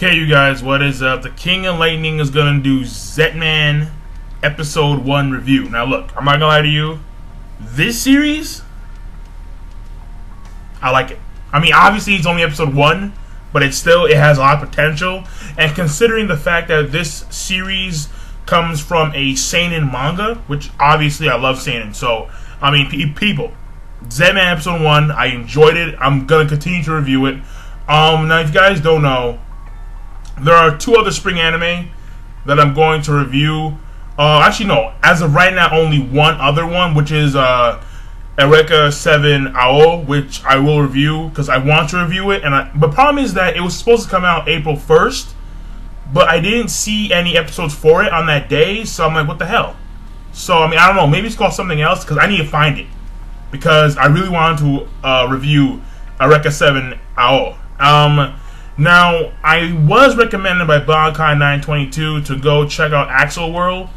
Okay, you guys, what is up? The King of Lightning is gonna do Zetman Episode 1 review. Now look, I'm not gonna lie to you. This series, I like it. I mean, obviously it's only Episode 1, but it has a lot of potential. And considering the fact that this series comes from a seinen manga, which obviously I love seinen. So, I mean, people, Zetman Episode 1, I enjoyed it. I'm gonna continue to review it. Now if you guys don't know, there are two other spring anime that I'm going to review. Actually, no. As of right now, only one other one, which is Eureka 7 AO, which I will review because I want to review it. But the problem is that it was supposed to come out April 1st, but I didn't see any episodes for it on that day, so I'm like, what the hell? So, I mean, I don't know. Maybe it's called something else because I need to find it because I really wanted to review Eureka 7 AO. Now, I was recommended by Bankai922 to go check out Axel World.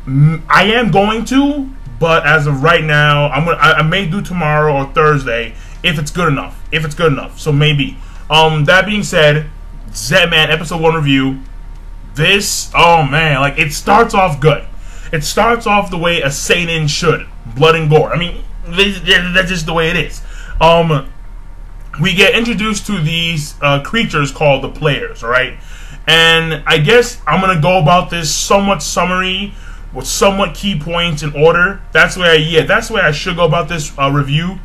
I am going to, but as of right now, I may do tomorrow or Thursday if it's good enough. If it's good enough, so maybe. That being said, Zetman Episode 1 review. This, oh man, like it starts off good. It starts off the way a seinen should, blood and gore. I mean, that's just the way it is. We get introduced to these creatures called the players, alright? And I guess I'm going to go about this somewhat summary with somewhat key points in order. That's the way I should go about this review.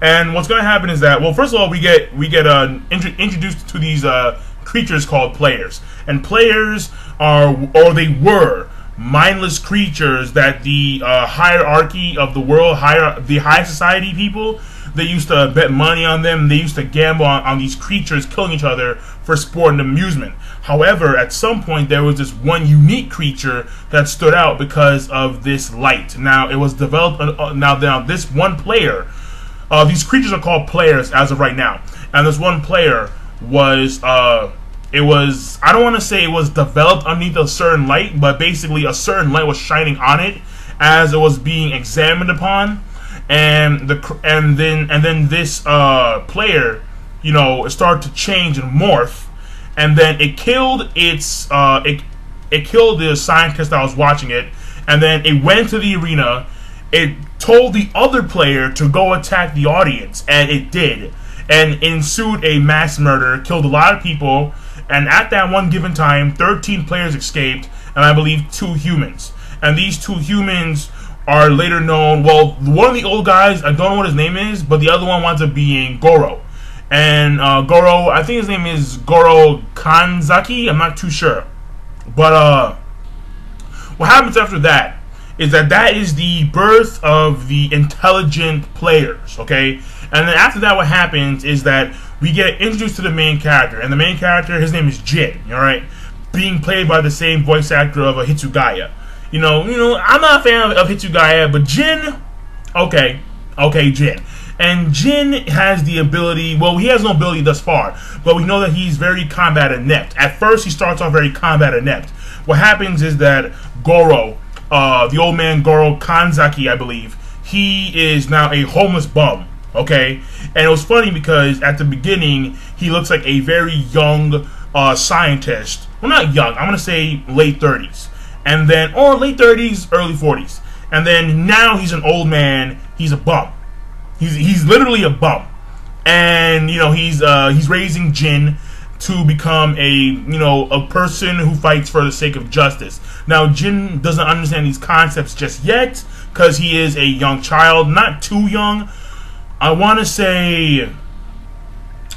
And what's going to happen is that, well, first of all, we get introduced to these creatures called players. And players they were mindless creatures that the hierarchy of the world, the high society people, they used to bet money on them. They used to gamble on these creatures killing each other for sport and amusement. However, at some point, there was this one unique creature that stood out because of this light. Now, it was developed. Now this one player, these creatures are called players as of right now. And this one player was, I don't want to say it was developed underneath a certain light, but basically a certain light was shining on it as it was being examined upon. And then this player, you know, started to change and morph, and then it killed it killed the scientist that was watching it, and then it went to the arena. It told the other player to go attack the audience, and it did, and ensued a mass murder, killed a lot of people, and at that one given time, 13 players escaped, and I believe 2 humans, and these 2 humans are later known, well, one of the old guys, I don't know what his name is, but the other one winds up being Goro. And Goro, I think his name is Goro Kanzaki, I'm not too sure. But what happens after that is that is the birth of the intelligent players, okay? And then after that, what happens is that we get introduced to the main character. And the main character, his name is Jin, alright? Being played by the same voice actor of Hitsugaya. You know, I'm not a fan of Hitsugaya, but Jin, okay, Jin. And Jin has the ability, well, he has no ability thus far, but we know that he's very combat inept. At first, he starts off very combat inept. What happens is that Goro, the old man Goro Kanzaki, I believe, he is now a homeless bum, okay? And it was funny because at the beginning, he looks like a very young scientist. Well, not young, I'm going to say late 30s. And then, or late 30s, early 40s. And then now he's an old man. He's a bum. He's literally a bum. And, you know, he's raising Jin to become a person who fights for the sake of justice. Now, Jin doesn't understand these concepts just yet because he is a young child. Not too young. I want to say,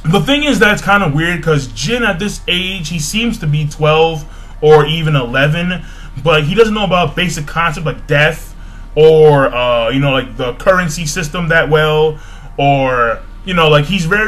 the thing is that's kind of weird because Jin at this age, he seems to be 12 or even 11. But he doesn't know about basic concepts like death or, like the currency system that well, or, like he's not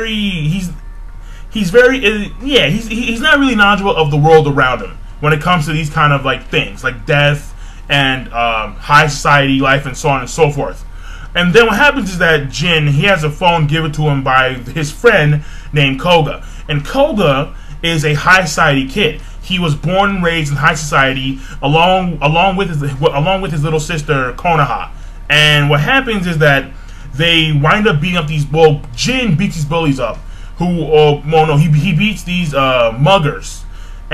really knowledgeable of the world around him when it comes to these kind of like things like death and high society life and so on and so forth. And then what happens is that Jin, he has a phone given to him by his friend named Koga, and Koga is a high society kid. He was born and raised in high society along with his little sister Konoha. And what happens is that they wind up beating up these Jin beats these bullies up, who he beats these muggers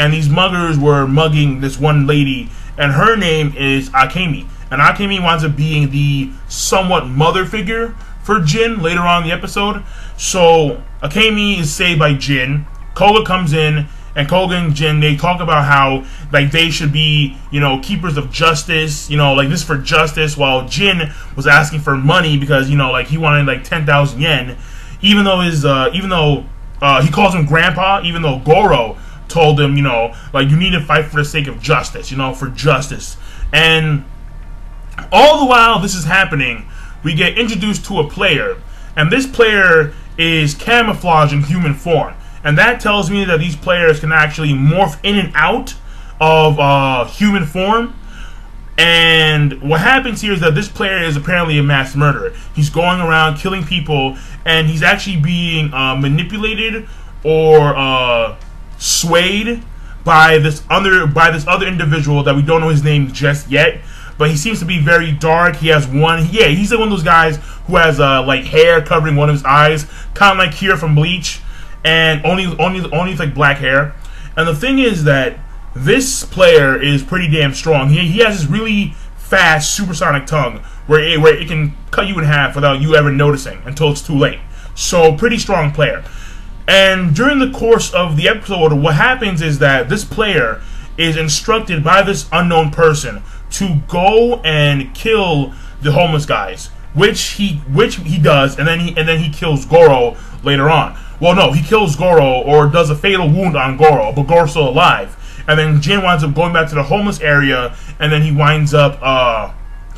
and these muggers were mugging this one lady, and her name is Akemi. And Akemi winds up being the somewhat mother figure for Jin later on in the episode. So Akemi is saved by Jin. Koga comes in, and Koga and Jin, they talk about how like they should be, you know, keepers of justice, you know, like this for justice, while Jin was asking for money because, you know, like he wanted like 10,000 yen, even though he calls him grandpa, even though Goro told him, you know, like you need to fight for the sake of justice, you know, for justice. And all the while this is happening, we get introduced to a player, and this player is camouflaged in human form. And that tells me that these players can actually morph in and out of human form. And what happens here is that this player is apparently a mass murderer. He's going around killing people, and he's actually being manipulated or swayed by this other individual that we don't know his name just yet. But he seems to be very dark. He has he's like one of those guys who has like hair covering one of his eyes, kind of like Kira from Bleach. And only like black hair. And the thing is that this player is pretty damn strong. He has this really fast supersonic tongue where it can cut you in half without you ever noticing until it's too late. So pretty strong player. And during the course of the episode, what happens is that this player is instructed by this unknown person to go and kill the homeless guys, which he does, and then he kills Goro later on. Well, no, he kills Goro or does a fatal wound on Goro, but Goro's still alive. And then Jin winds up going back to the homeless area, and then he winds up,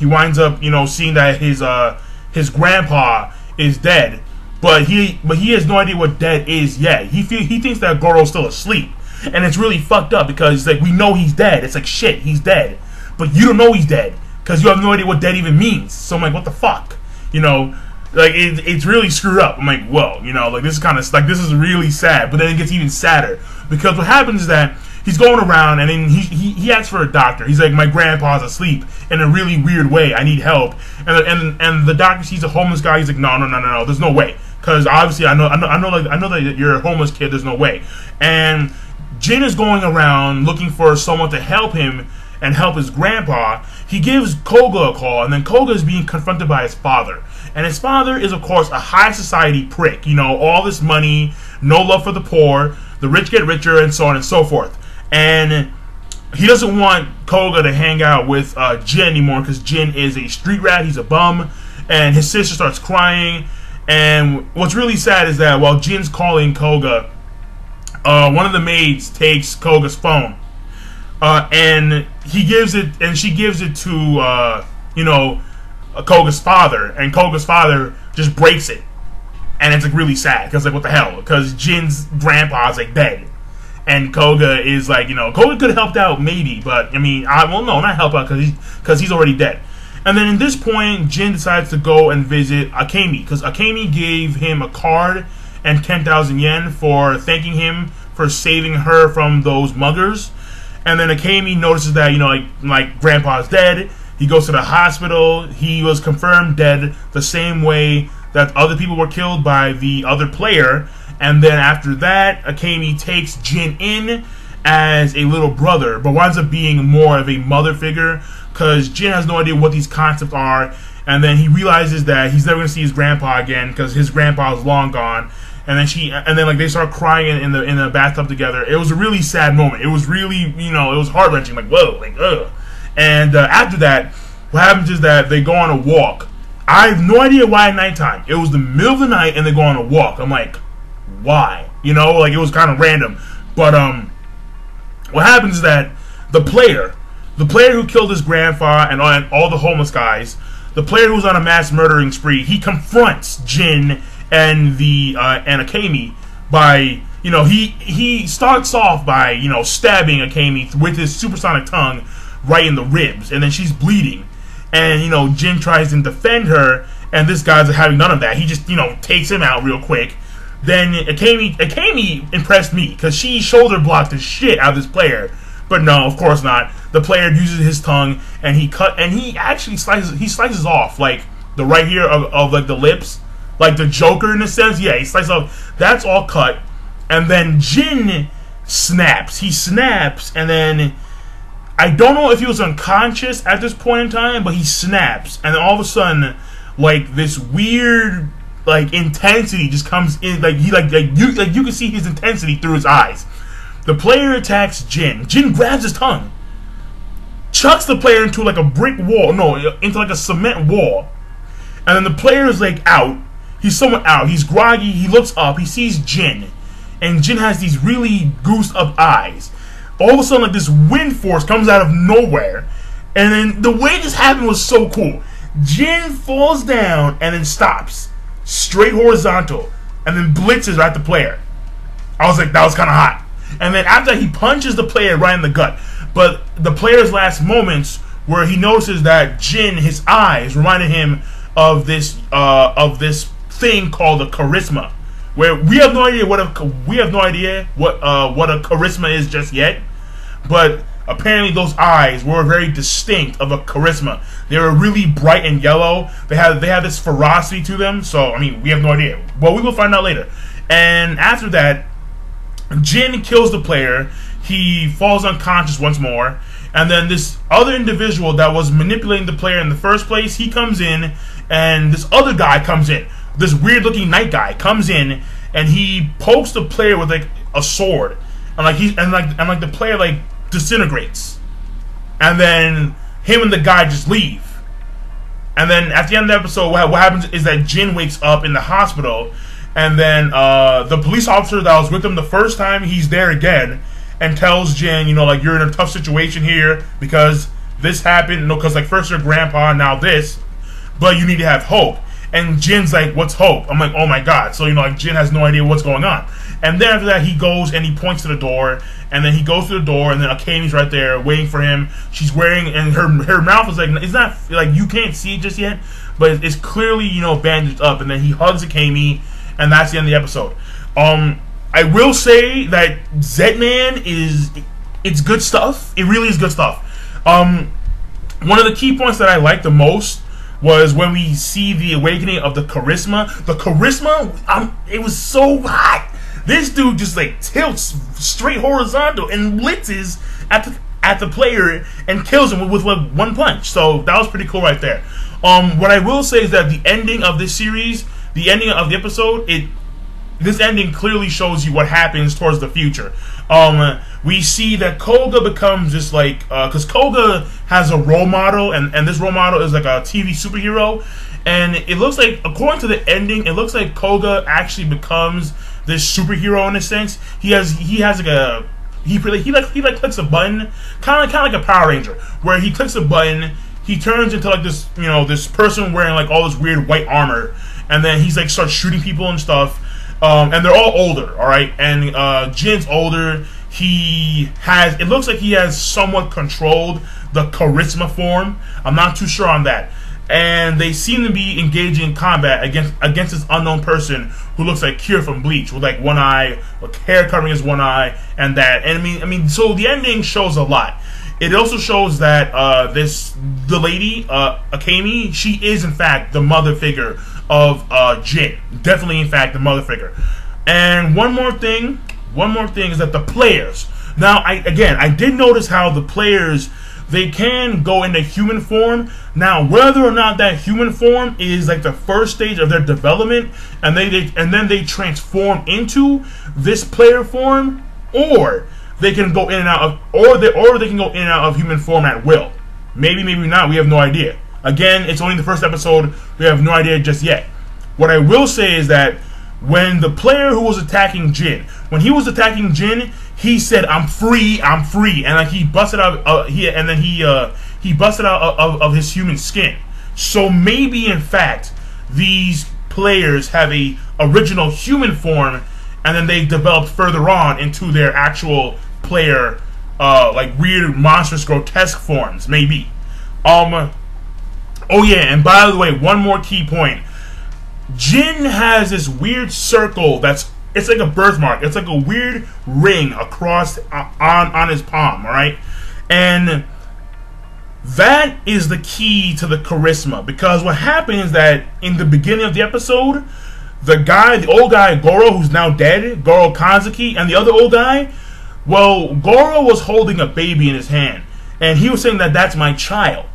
you know, seeing that his grandpa is dead, but he has no idea what dead is yet. He thinks that Goro's still asleep, and it's really fucked up because like we know he's dead. It's like shit, he's dead, but you don't know he's dead because you have no idea what dead even means. So I'm like, what the fuck, you know? Like it's really screwed up. I'm like, whoa, you know, like this is kind of like this is really sad. But then it gets even sadder because what happens is that he's going around and then he asks for a doctor. He's like, my grandpa's asleep in a really weird way. I need help. And the doctor sees a homeless guy. He's like, no, there's no way. Because obviously I know that you're a homeless kid. There's no way. And Jin is going around looking for someone to help him and help his grandpa. He gives Koga a call, and then Koga is being confronted by his father. And his father is, of course, a high society prick. You know, all this money, no love for the poor, the rich get richer, and so on and so forth. And he doesn't want Koga to hang out with Jin anymore because Jin is a street rat, he's a bum, and his sister starts crying. And what's really sad is that while Jin's calling Koga, one of the maids takes Koga's phone. And she gives it to, you know, Koga's father, and Koga's father just breaks it, and it's like really sad because like what the hell? Because Jin's grandpa's like dead, and Koga is like, you know, Koga could have helped out maybe, but I mean, not help out because he's already dead. And then at this point, Jin decides to go and visit Akemi because Akemi gave him a card and 10,000 yen for thanking him for saving her from those muggers. And then Akemi notices that, you know, like grandpa's dead. He goes to the hospital. He was confirmed dead the same way that other people were killed by the other player. And then after that, Akemi takes Jin in as a little brother, but winds up being more of a mother figure because Jin has no idea what these concepts are. And then he realizes that he's never going to see his grandpa again because his grandpa is long gone. And then like they start crying in the bathtub together. It was a really sad moment. It was really, you know, it was heart wrenching. Like whoa, like ugh. And after that, what happens is that they go on a walk. I have no idea why at nighttime. It was the middle of the night and they go on a walk. I'm like, why? You know, like it was kind of random. But what happens is that the player who killed his grandpa and all the homeless guys, the player who's on a mass murdering spree, he confronts Jin and Akemi by, you know, he starts off by, you know, stabbing Akemi with his supersonic tongue right in the ribs, and then she's bleeding, and you know Jin tries to defend her, and this guy's having none of that. He just, you know, takes him out real quick. Then Akemi impressed me because she shoulder blocked the shit out of this player, but no, of course not. The player uses his tongue and he actually slices off like the right here of like the lips. Like the Joker in a sense, yeah, he slices off. That's all cut, and then Jin snaps. He snaps, and then I don't know if he was unconscious at this point in time, but he snaps, and then all of a sudden, like this weird like intensity just comes in. Like you can see his intensity through his eyes. The player attacks Jin. Jin grabs his tongue, chucks the player into like a brick wall, no, into like a cement wall, and then the player is like out. He's somewhat out. He's groggy. He looks up. He sees Jin, and Jin has these really goosed up eyes. All of a sudden, like this wind force comes out of nowhere, and then the way this happened was so cool. Jin falls down and then stops, straight horizontal, and then blitzes at the player. I was like, that was kind of hot. And then after that, he punches the player right in the gut. But the player's last moments, where he notices that Jin, his eyes reminded him of this thing called a charisma, where we have no idea what a charisma is just yet, but apparently those eyes were very distinct of a charisma. They were really bright and yellow. They had this ferocity to them. So I mean, we have no idea. Well, we will find out later. And after that, Jin kills the player. He falls unconscious once more, and then this other individual that was manipulating the player in the first place, he comes in, and this other guy comes in. This weird-looking night guy comes in, and he pokes the player with like a sword, and like the player like disintegrates, and then him and the guy just leave. And then at the end of the episode, what happens is that Jin wakes up in the hospital, and then the police officer that was with him the first time, he's there again, and tells Jin, you know, like, you're in a tough situation here because this happened, you know, because like first your grandpa, now this, but you need to have hope. And Jin's like, what's hope? I'm like, oh my god. So, you know, like, Jin has no idea what's going on. And then after that, he goes and he points to the door, and then he goes to the door, and then Akemi's right there waiting for him. She's wearing, and her mouth is like, it's not like you can't see it just yet, but it's clearly, you know, bandaged up. And then he hugs Akemi, and that's the end of the episode. I will say that Zetman it's good stuff. It really is good stuff. One of the key points that I like the most was when we see the awakening of the charisma. The charisma, it was so hot. This dude just like tilts straight horizontal and blitzes at the player and kills him with like one punch. So that was pretty cool right there. What I will say is that the ending of this series, the ending of the episode, this ending clearly shows you what happens towards the future. We see that Koga becomes this like, because Koga has a role model, and this role model is like a TV superhero, and it looks like, according to the ending, it looks like Koga actually becomes this superhero in a sense. He has like a he clicks a button, kind of like a Power Ranger, where he clicks a button, he turns into like this, you know, this person wearing like all this weird white armor, and then he's like starts shooting people and stuff. And they're all older, all right. And Jin's older. It looks like he has somewhat controlled the charisma form. I'm not too sure on that. And they seem to be engaging in combat against this unknown person who looks like Kira from Bleach, with like one eye, with hair covering his one eye, and that. And I mean, so the ending shows a lot. It also shows that the lady, Akemi, she is in fact the mother figure of Jin. Definitely, in fact, the mother figure. And one more thing is that the players. Now, I did notice how the players, they can go into human form. Now, whether or not that human form is like the first stage of their development, and then they transform into this player form, or they can go in and out of, or they can go in and out of human form at will. Maybe not. We have no idea. Again, it's only the first episode. We have no idea just yet. What I will say is that when the player who was attacking Jin, he said, "I'm free, I'm free," and like he busted out, he busted out of his human skin. So maybe in fact these players have a original human form, and then they developed further on into their actual player, like weird, monstrous, grotesque forms. Maybe. Oh yeah, and by the way, one more key point. Jin has this weird circle it's like a birthmark. It's like a weird ring across on his palm, alright? And that is the key to the charisma, because what happens is that in the beginning of the episode, the old guy, Goro, who's now dead, Goro Kanzuki, and the other old guy, Well, Goro was holding a baby in his hand, and he was saying that that's my child.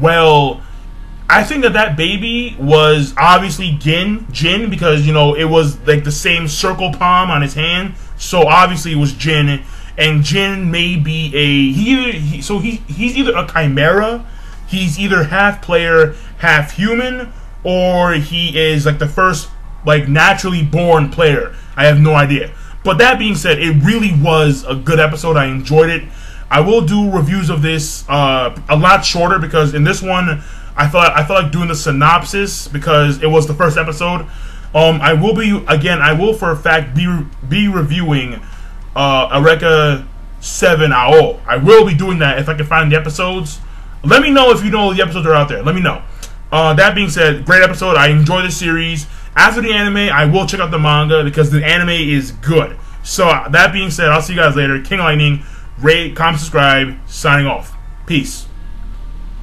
Well, I think that that baby was obviously Jin, because, you know, it was like the same circle palm on his hand, so obviously it was Jin, and Jin may be he's either a chimera, he's either half player, half human, or he is like the first like naturally born player. I have no idea. But that being said, it really was a good episode. I enjoyed it. I will do reviews of this a lot shorter, because in this one I felt like doing the synopsis because it was the first episode. I will for a fact be reviewing Eureka 7 AO. I will be doing that if I can find the episodes. Let me know if you know the episodes are out there. Let me know. That being said, great episode. I enjoy the series. After the anime, I will check out the manga because the anime is good. So, that being said, I'll see you guys later. King Lightning, rate, comment, subscribe, signing off. Peace.